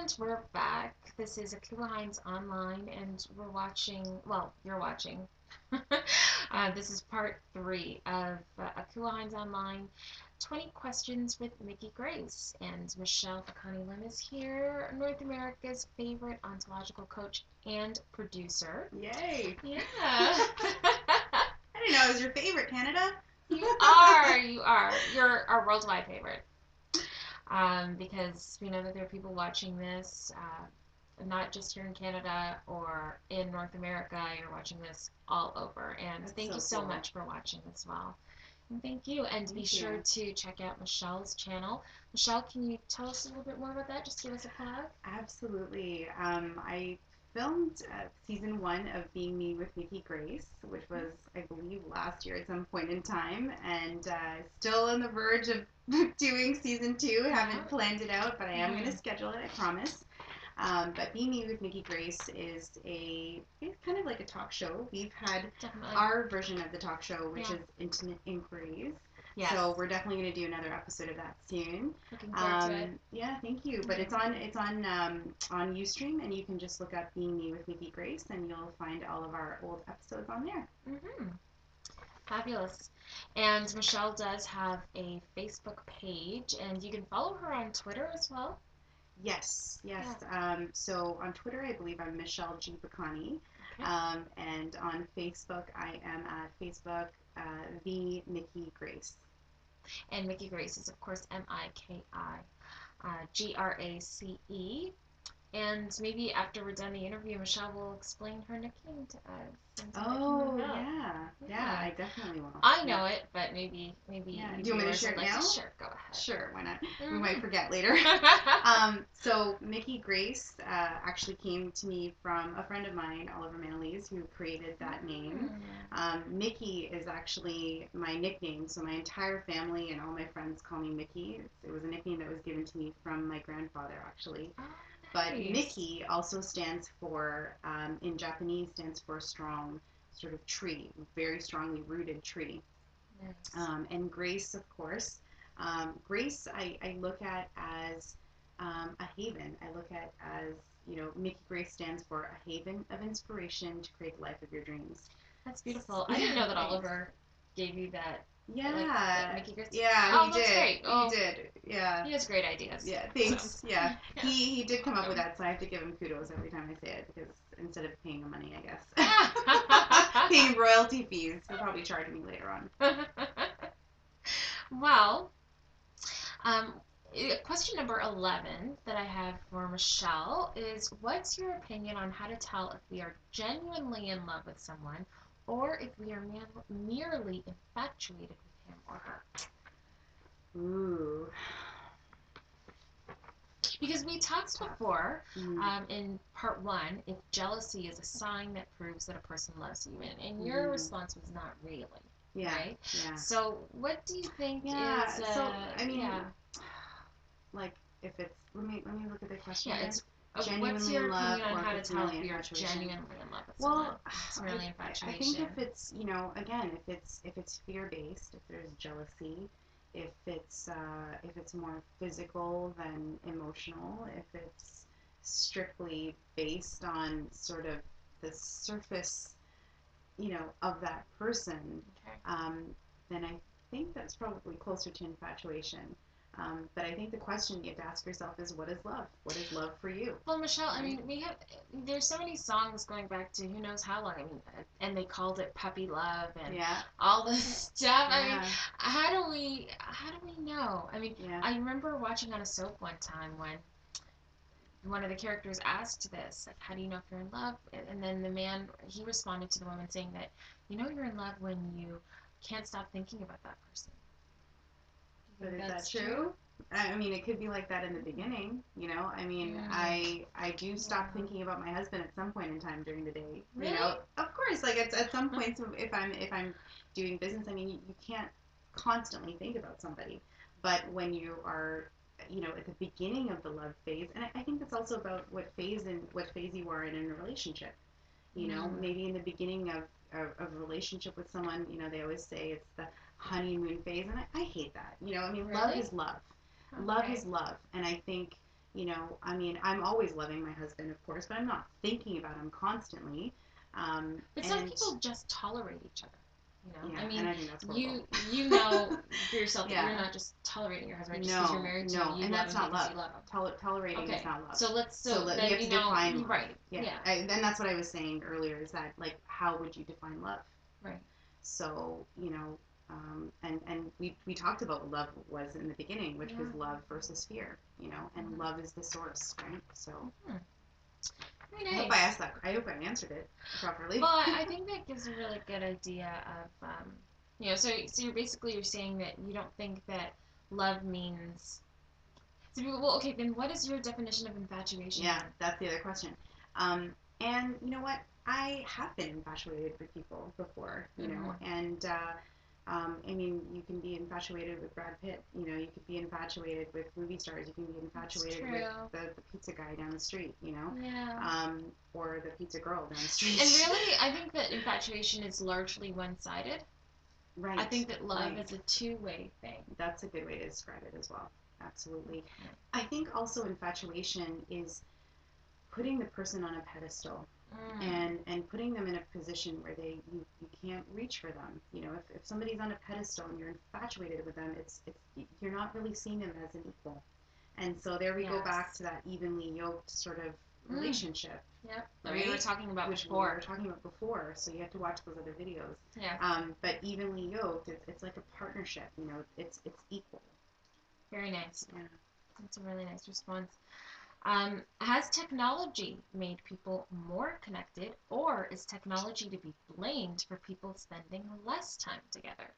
And we're back. This is Akua Hinds Online, and we're watching, well, you're watching. This is part 3 of Akua Hinds Online 20 Questions with Miki Grace. And Michelle Bacani-Lim is here, North America's favorite ontological coach and producer. Yay! Yeah. I didn't know it was your favorite, Canada. You are. You're our worldwide favorite. Because we know that there are people watching this, not just here in Canada or in North America. You're watching this all over. And That's thank you so much for watching as well. And thank you. And be sure to check out Michelle's channel. Michelle, can you tell us a little bit more about that? Just give us a plug. Absolutely. I filmed season 1 of Being Me with Miki Grace, which was, I believe, last year at some point in time, and still on the verge of doing season 2. Haven't planned it out, but I am going to schedule it, I promise. But Being Me with Miki Grace is it's kind of like a talk show. We've had our version of the talk show, which is Intimate Inquiries. Yes. So we're definitely going to do another episode of that soon. Looking forward to it. Yeah, thank you. But it's on Ustream, and you can just look up Being Me with Miki Grace, and you'll find all of our old episodes on there. Fabulous. And Michelle does have a Facebook page, and you can follow her on Twitter as well. Yes. So on Twitter, I believe I'm Michelle G. Bacani. And on Facebook, I am at Facebook, the Miki Grace. And Miki Grace is, of course, Miki Grace. And maybe after we're done the interview, Michelle will explain her nickname to us. Oh, yeah, I definitely will. I know it, but maybe Do you want me to share it now? Sure, go ahead. Sure, why not? We might forget later. So Miki Grace actually came to me from a friend of mine, Oliver Manalese, who created that name. Miki is actually my nickname, so my entire family and all my friends call me Miki. It was a nickname that was given to me from my grandfather, actually. But Miki also stands for, in Japanese, stands for strong sort of tree, very strongly rooted tree. Nice. And Grace, of course. Grace, I look at as a haven. I look at as, Miki Grace stands for a haven of inspiration to create the life of your dreams. That's beautiful. I didn't know that Oliver gave you that. Yeah. Miki Grace. Yeah, he did. Great. Oh, he did. Yeah. He has great ideas. Yeah, thanks. So. Yeah. He did come up with that, so I have to give him kudos every time I say it, because instead of paying him money, I guess. Paying royalty fees. He'll probably charge me later on. Well, question number 11 that I have for Michelle is, what's your opinion on how to tell if we are genuinely in love with someone or if we are merely infatuated with him or her? Ooh. Because we talked before in part 1, if jealousy is a sign that proves that a person loves you, and your response was not really. Yeah. Right? Yeah. So what do you think is... so, I mean, like, if it's... Let me look at the question again. What's your opinion on how to tell if you're genuinely in love with someone? It's really infatuation. I think if it's, again, if it's fear-based, if there's jealousy, if it's more physical than emotional, if it's strictly based on sort of the surface, of that person, then I think that's probably closer to infatuation. But I think the question you have to ask yourself is, what is love? What is love for you? Well, Michelle, I mean, there's so many songs going back to who knows how long. I mean, and they called it puppy love and all this stuff. I mean, how do we know? I mean, I remember watching on a soap one time when one of the characters asked this, like, how do you know if you're in love? And then the man, he responded to the woman saying that, you're in love when you can't stop thinking about that person. But is that true? I mean, it could be like that in the beginning, I mean, I do stop thinking about my husband at some point in time during the day. Really? Of course, like at some points if I'm doing business, I mean, you can't constantly think about somebody. But when you are, at the beginning of the love phase, and I think that's also about what phase you are in a relationship. Maybe in the beginning of a relationship with someone, they always say it's the honeymoon phase, and I hate that. I mean, Really? love is love. Okay. Love is love, and I think You know, I mean, I'm always loving my husband, of course, but I'm not thinking about him constantly. But some people just tolerate each other. You know, yeah, I mean, and I think that's horrible. you know for yourself that you're not just tolerating your husband just because you're married to him. You and love that's him not because love. you love him. Tolerating is not love. So you then have to define love. right? Yeah. Then that's what I was saying earlier. Is that like how would you define love? Right. So you know, and we talked about what love was in the beginning, which was love versus fear. You know, and love is the source, right? So. Very nice. I hope I answered it properly. Well, I think that gives a really good idea of, you know, so you're saying that you don't think that love means. So, well, okay, then what is your definition of infatuation? Yeah, that's the other question. And you know what? I have been infatuated with people before, you know, and I mean, you can be infatuated with Brad Pitt. You know, you could be infatuated with movie stars. You can be infatuated with the pizza guy down the street. You know, or the pizza girl down the street. And really, I think that infatuation is largely one-sided. Right. I think that love is a two-way thing. That's a good way to describe it as well. Absolutely. I think also infatuation is putting the person on a pedestal. And putting them in a position where you can't reach for them. You know, if somebody's on a pedestal and you're infatuated with them, it's you're not really seeing them as an equal. And so there we go back to that evenly yoked sort of relationship. Yep. That we were talking about before. So you have to watch those other videos. Yeah. But evenly yoked, it's like a partnership. You know, it's equal. Very nice. Yeah. That's a really nice response. Has technology made people more connected, or is technology to be blamed for people spending less time together?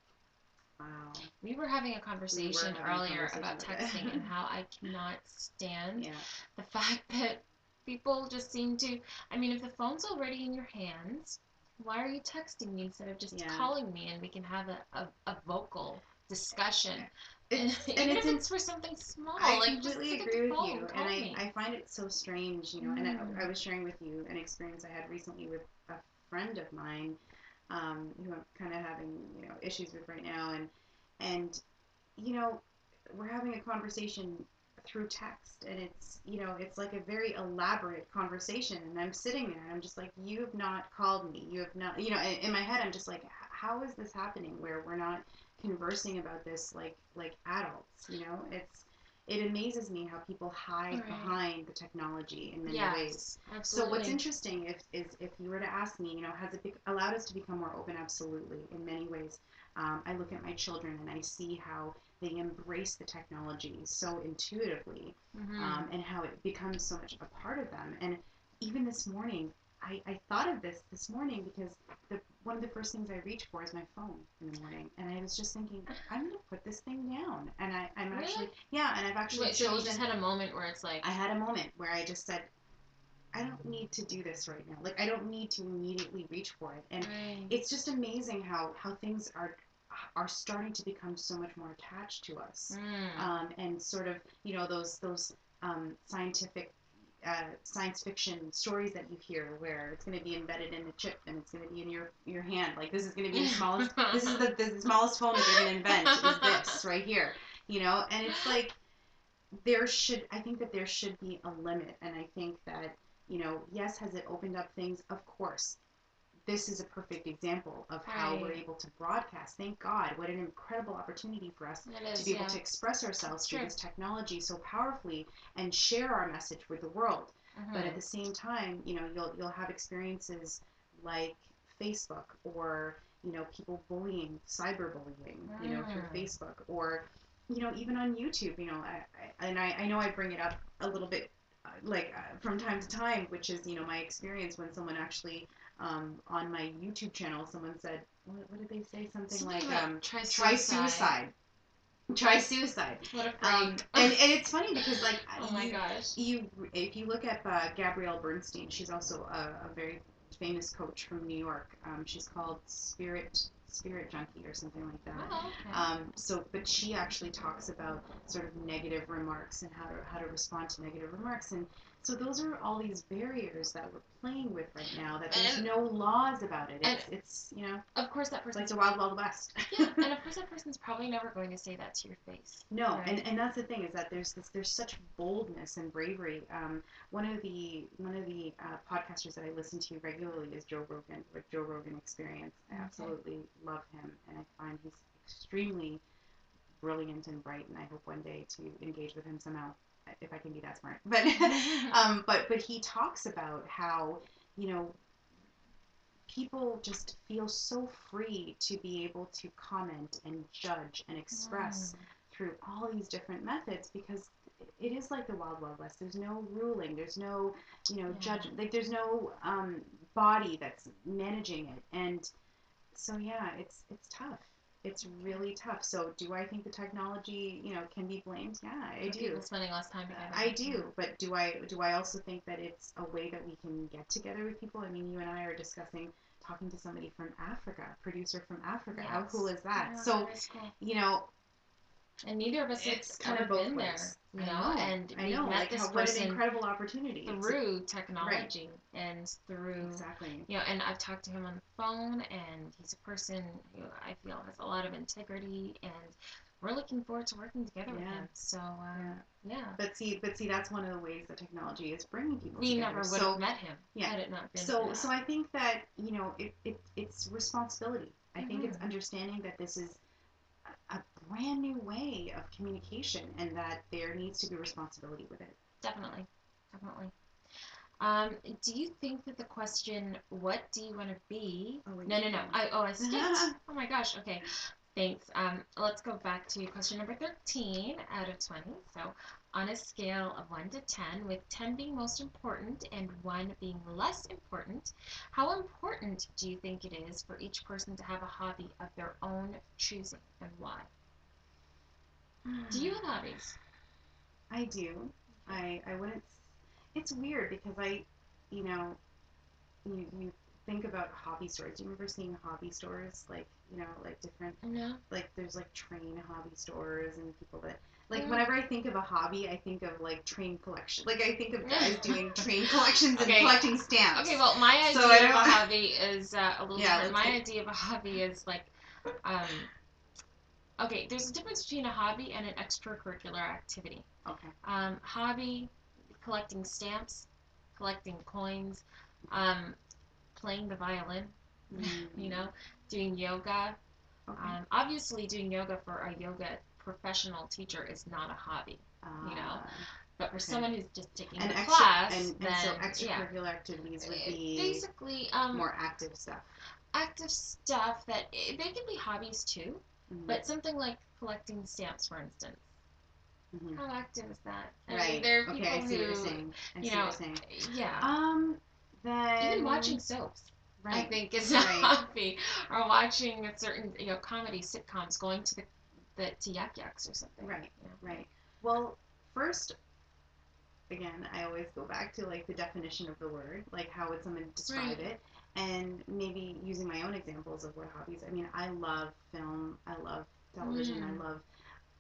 Wow. We were having a conversation earlier about texting and how I cannot stand the fact that people just seem to, I mean, if the phone's already in your hands, why are you texting me instead of just calling me and we can have a vocal discussion? Even if it's for something small. I completely agree with you, and I find it so strange, you know, and I was sharing with you an experience I had recently with a friend of mine, who I'm kind of having, you know, issues with right now, and you know, we're having a conversation through text, and it's, you know, it's like a very elaborate conversation, and I'm sitting there and I'm just like, you have not called me, you have not, you know, in my head I'm just like, how is this happening where we're not conversing about this like adults, you know? It amazes me how people hide behind the technology in many ways. Absolutely. So what's interesting if you were to ask me, you know, has it allowed us to become more open? Absolutely, in many ways. I look at my children and I see how they embrace the technology so intuitively, and how it becomes so much a part of them. And even this morning, I thought of this morning because one of the first things I reach for is my phone in the morning, and I was just thinking, I'm going to put this thing down, and I'm really? Actually, yeah, and I've actually chosen. So you just had a moment where it's like. I had a moment where I just said, I don't need to do this right now. Like, I don't need to immediately reach for it, and it's just amazing how things are starting to become so much more attached to us, and sort of, you know, those scientific. Science fiction stories that you hear where it's going to be embedded in a chip and it's going to be in your hand. Like, this is going to be the smallest. This is the smallest phone that they're going to invent. Is this right here? You know, and it's like I think that there should be a limit, and I think that, you know, yes, has it opened up things? Of course. This is a perfect example of how we're able to broadcast. Thank God. What an incredible opportunity for us to be able to express ourselves through this technology so powerfully and share our message with the world. But at the same time, you know, you'll have experiences like Facebook, or, you know, people bullying, cyberbullying, you know, through Facebook, or, you know, even on YouTube. You know, I know I bring it up a little bit from time to time, which is, you know, my experience when someone actually on my YouTube channel, someone said, what did they say? Something like try suicide. Try suicide. What a freak. And it's funny because, like, oh my gosh. If you look at Gabrielle Bernstein, she's also a very famous coach from New York. She's called Spirit Junkie or something like that. Oh, okay. But she actually talks about sort of negative remarks and how to respond to negative remarks. And So those are all these barriers that we're playing with right now, that there's no laws about it. It's you know, of course that person's like the wild, wild west. Yeah, and of course that person's probably never going to say that to your face. No, right? and that's the thing, is that there's such boldness and bravery. One of the podcasters that I listen to regularly is Joe Rogan, with Joe Rogan Experience. I absolutely love him, and I find he's extremely brilliant and bright, and I hope one day to engage with him somehow, if I can be that smart. But but he talks about how, you know, people just feel so free to be able to comment and judge and express through all these different methods, because it is like the wild, wild west. There's no ruling. There's no, you know, judgment. Like, there's no body that's managing it. And so, yeah, it's tough. It's really tough. So do I think the technology, you know, can be blamed? Yeah, I do. People spending less time together. I do. But do I also think that it's a way that we can get together with people? I mean, you and I are discussing talking to somebody from Africa, a producer from Africa. Yes. How cool is that? Yeah, so, that is cool. You know, and neither of us have ever been there, you know, and I know, met like this what an incredible opportunity through technology, right. And through, exactly. You know, and I've talked to him on the phone, and he's a person who I feel has a lot of integrity, and we're looking forward to working together with him. So, yeah. But see, that's one of the ways that technology is bringing people together. We never would have met him had it not been so I think that, you know, it's responsibility. I think it's understanding that this is a brand new way of communication, and that there needs to be responsibility with it. Definitely. Do you think that the question, what do you want to be? Oh, no. I skipped. Oh my gosh. Okay. Thanks. Let's go back to question number 13 out of 20. So, on a scale of 1 to 10, with 10 being most important and 1 being less important, how important do you think it is for each person to have a hobby of their own choosing, and why? Do you have hobbies? I do. I wouldn't. It's weird because you know, you think about hobby stores. Do you remember seeing hobby stores, like, you know, like different, like there's like train hobby stores, and people that, like, whenever I think of a hobby, I think of like train collection. Like, I think of guys doing train collections and collecting stamps. Okay, well, my idea of a hobby is a little different. My idea of a hobby is like, okay, there's a difference between a hobby and an extracurricular activity. Okay. Hobby, collecting stamps, collecting coins, playing the violin, you know, doing yoga. Okay. Obviously, doing yoga for a yoga professional teacher is not a hobby, you know. But for someone who's just taking a class, then so extracurricular activities would be basically more active stuff. Active stuff that they can be hobbies too, but something like collecting stamps, for instance. How active is that? I mean, there are people I see what you're saying. You know, then even watching soaps, I think, is a hobby, or watching a certain, you know, comedy sitcoms, going to the Yak Yaks or something. Right, you know? Right. Well, first, again, I always go back to like the definition of the word, like how would someone describe it, and maybe using my own examples of what hobbies. I mean, I love film, I love television,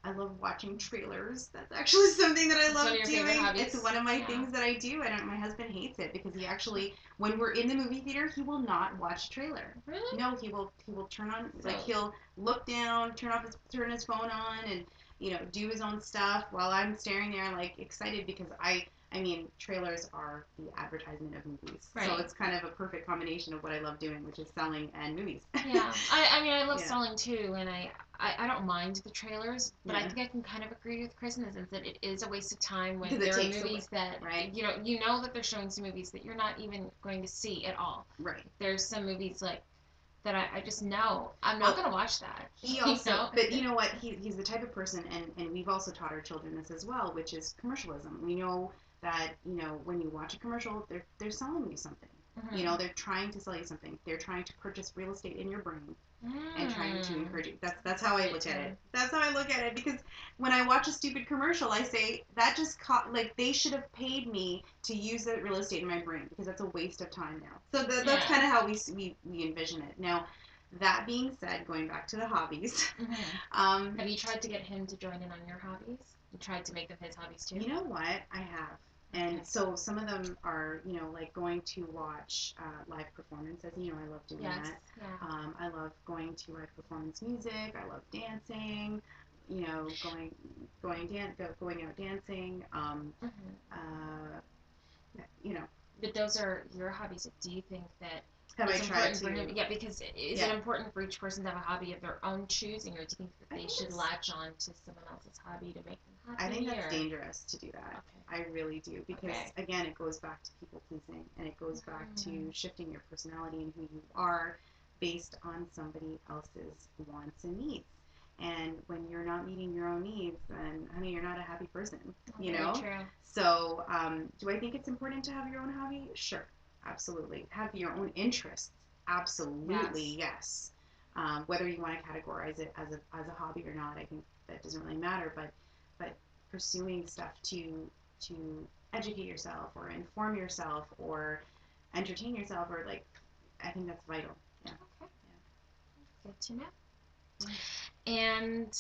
I love watching trailers. That's actually something that I love doing. It's one of my things that I do. My husband hates it because he actually, when we're in the movie theater, he will not watch a trailer. Really? No, he will turn on, like, he'll look down, turn his phone on, and, you know, do his own stuff while I'm staring there, like, excited, because I mean, trailers are the advertisement of movies. Right. So it's kind of a perfect combination of what I love doing, which is selling and movies. Yeah. I mean, I love selling too, and I don't mind the trailers, but I think I can kind of agree with Chris in the sense that it is a waste of time when there are movies that, you know that they're showing some movies that you're not even going to see at all. Right. There's some movies like that I just know I'm not going to watch that. He also, but you know what, he's the type of person, and we've also taught our children this as well, which is commercialism. We know that, you know, when you watch a commercial, they're selling you something. You know, they're trying to sell you something. They're trying to purchase real estate in your brain and trying to encourage you. That's how I look at it. That's how I look at it, because when I watch a stupid commercial, I say, that just like, they should have paid me to use that real estate in my brain, because that's a waste of time now. So that's kind of how we envision it. Now, that being said, going back to the hobbies. Have you tried to get him to join in on your hobbies? You tried to make them his hobbies too? You know what? I have. And so some of them are, like going to watch live performances. I love doing that. Yeah. I love going to live performance music. I love dancing. Going out dancing. But those are your hobbies. Do you think that have I tried to? Yeah, because is it important for each person to have a hobby of their own choosing, or do you think that they should latch on to someone else's hobby to make them happy? I think that's dangerous to do that. Okay. I really do, because again, it goes back to people pleasing, and it goes back to shifting your personality and who you are based on somebody else's wants and needs. And when you're not meeting your own needs, then honey, you're not a happy person. Very true. So, do I think it's important to have your own hobby? Sure, absolutely. Have your own interests? Absolutely, yes. Whether you want to categorize it as a hobby or not, I think that doesn't really matter. But pursuing stuff to educate yourself or inform yourself or entertain yourself, or I think that's vital. Yeah. Okay. Yeah. Good to know. And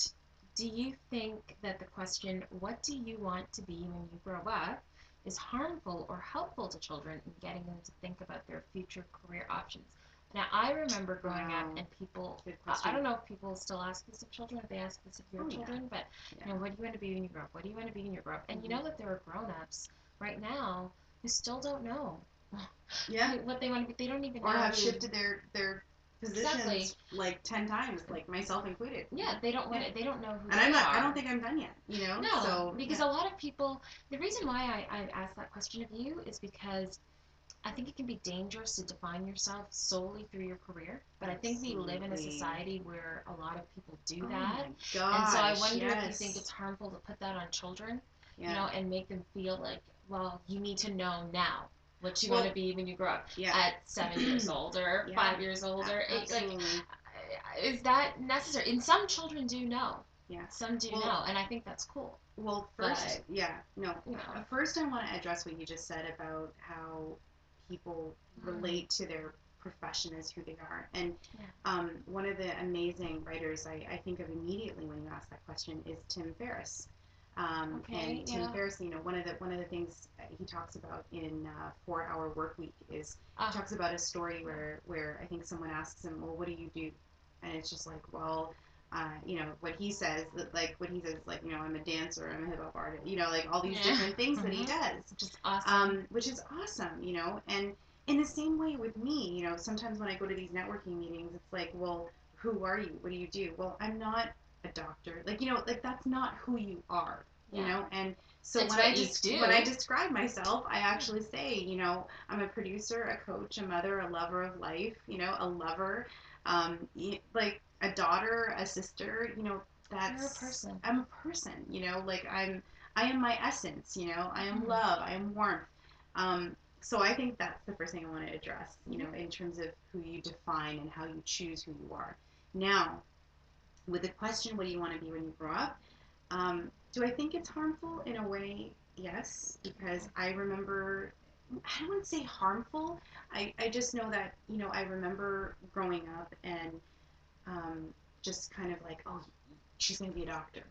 do you think that the question, what do you want to be when you grow up, is harmful or helpful to children in getting them to think about their future career options? Now, I remember growing up and people, I don't know if people still ask this of children, if they ask this of your children, but, what do you want to be when you grow up? What do you want to be when you grow up? And you know that there are grown-ups right now who still don't know what they want to be. They don't even know. Or have shifted their positions 10 times, myself included. Yeah, they don't want it. They don't know who and they are. I don't think I'm done yet. No, so, because a lot of people. The reason why I asked that question of you is because I think it can be dangerous to define yourself solely through your career. But I think we live in a society where a lot of people do that. Oh my gosh, and so I wonder if you think it's harmful to put that on children, and make them feel like, well, you need to know now what you want to be when you grow up at 7 years old or 5 years old or 8. Is that necessary? And some children do know. Yeah. Some do know, and I think that's cool. Well, first, first I want to address what you just said about how people relate to their profession as who they are. And one of the amazing writers I think of immediately when you ask that question is Tim Ferriss. And Tim Ferriss, one of the things he talks about in 4-Hour Workweek is he talks about a story where I think someone asks him, well, what do you do? And it's just like, well, what he says, I'm a dancer, I'm a hip hop artist, all these different things that he does, which is awesome, and in the same way with me, sometimes when I go to these networking meetings, it's like, well, who are you? What do you do? Well, I'm not a doctor, that's not who you are, and so when I describe myself, I actually say, I'm a producer, a coach, a mother, a lover of life, a lover, a daughter, a sister, that's... You're a person. I'm a person, I am my essence, I am love, I am warmth. So I think that's the first thing I want to address, in terms of who you define and how you choose who you are. Now, with the question, what do you want to be when you grow up? Do I think it's harmful? In a way, yes, because I remember... I don't want to say harmful. I just know that, I remember growing up and just kind of like, oh, she's going to be a doctor.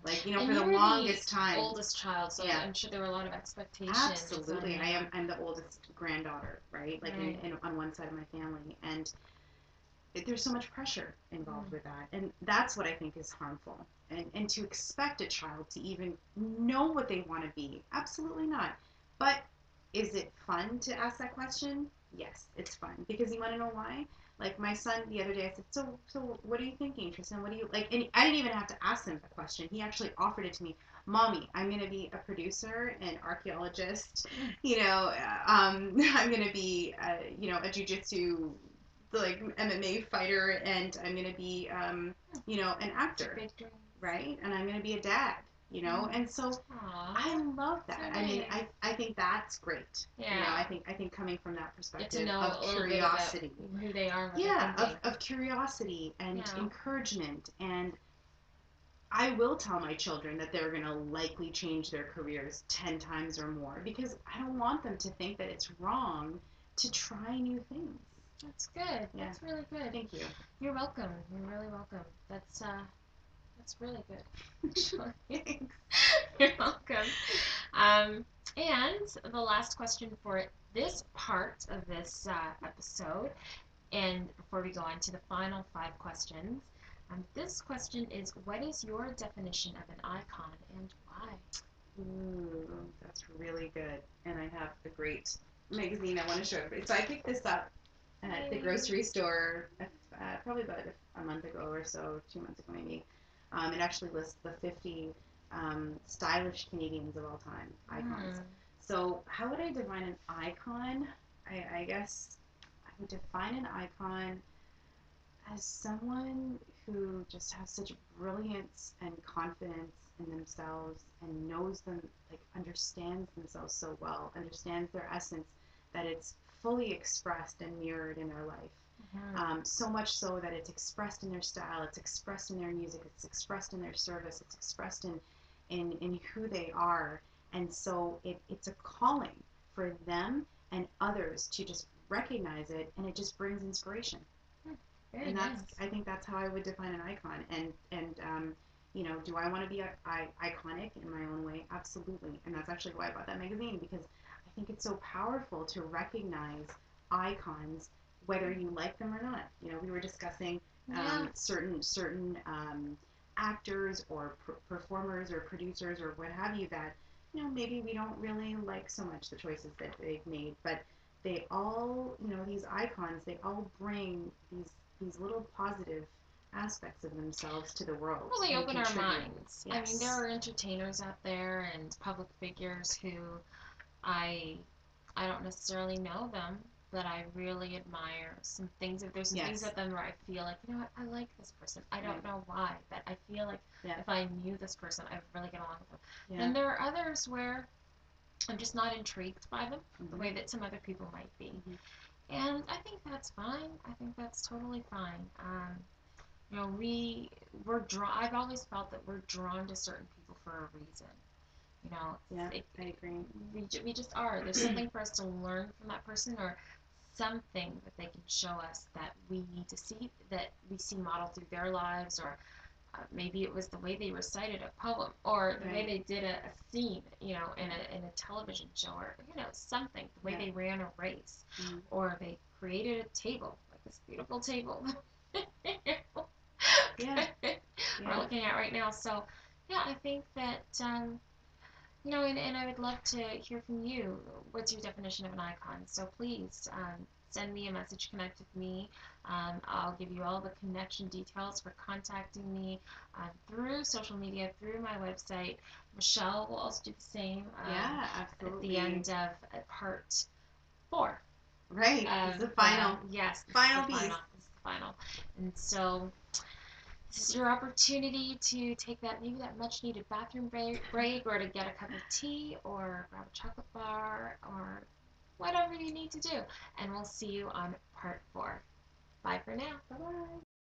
For the longest time. Oldest child, so I'm sure there were a lot of expectations. Absolutely. I'm the oldest granddaughter, right? On one side of my family. And there's so much pressure involved with that. And that's what I think is harmful. And to expect a child to even know what they want to be, absolutely not. But is it fun to ask that question? Yes, it's fun. Because you want to know why? My son the other day, I said, so what are you thinking, Tristan? What do you like? And I didn't even have to ask him the question. He actually offered it to me. Mommy, I'm going to be a producer, an archaeologist. I'm going to be, a jiu-jitsu, MMA fighter, and I'm going to be, an actor, right? And I'm going to be a dad. And so I love that. I mean, I think that's great. I think coming from that perspective of curiosity, who they are, of curiosity and encouragement. And I will tell my children that they're going to likely change their careers 10 times or more, because I don't want them to think that it's wrong to try new things. That's good. Yeah. That's really good. Thank you. You're welcome. You're really welcome. That's really good. Thanks. You're welcome. And the last question for this part of this episode, and before we go on to the final 5 questions, this question is, what is your definition of an icon and why? Ooh, that's really good. And I have a great magazine I want to show everybody. So I picked this up at the grocery store probably about a month ago or so, 2 months ago maybe. It actually lists the 50 stylish Canadians of all time, icons. So how would I define an icon? I guess I would define an icon as someone who just has such brilliance and confidence in themselves and knows them, like understands themselves so well, understands their essence, that it's fully expressed and mirrored in their life. So much so that it's expressed in their style, it's expressed in their music, it's expressed in their service, it's expressed in who they are. And so it's a calling for them and others to just recognize it, and it just brings inspiration. Very and nice. I think that's how I would define an icon. And do I want to be iconic in my own way? Absolutely. And that's actually why I bought that magazine, because I think it's so powerful to recognize icons, whether you like them or not. We were discussing certain actors or performers or producers or what have you that maybe we don't really like so much the choices that they've made, but they all, these icons, they all bring these little positive aspects of themselves to the world. Well, they open our minds. Yes. I mean, there are entertainers out there and public figures who I don't necessarily know them, but I really admire some things. If there's some things about them where I feel like, what, I like this person. I don't know why, but I feel like if I knew this person, I would really get along with them. Yeah. And there are others where I'm just not intrigued by them the way that some other people might be. And I think that's fine. I think that's totally fine. We're drawn. I've always felt that we're drawn to certain people for a reason. I agree. We just are. There's something for us to learn from that person, or something that they can show us that we need to see, that we see modeled through their lives, or maybe it was the way they recited a poem, or the way they did a scene, in a television show, or something, the way they ran a race, or they created a table, like this beautiful table we're looking at right now. So I think that and I would love to hear from you. What's your definition of an icon? So please send me a message, connect with me. I'll give you all the connection details for contacting me through social media, through my website. Michelle will also do the same. Absolutely. At the end of part 4. Right. It's the final. Yes. Final piece. This is the final. And so this is your opportunity to take that much needed bathroom break, or to get a cup of tea, or grab a chocolate bar, or whatever you need to do. And we'll see you on part 4. Bye for now. Bye-bye.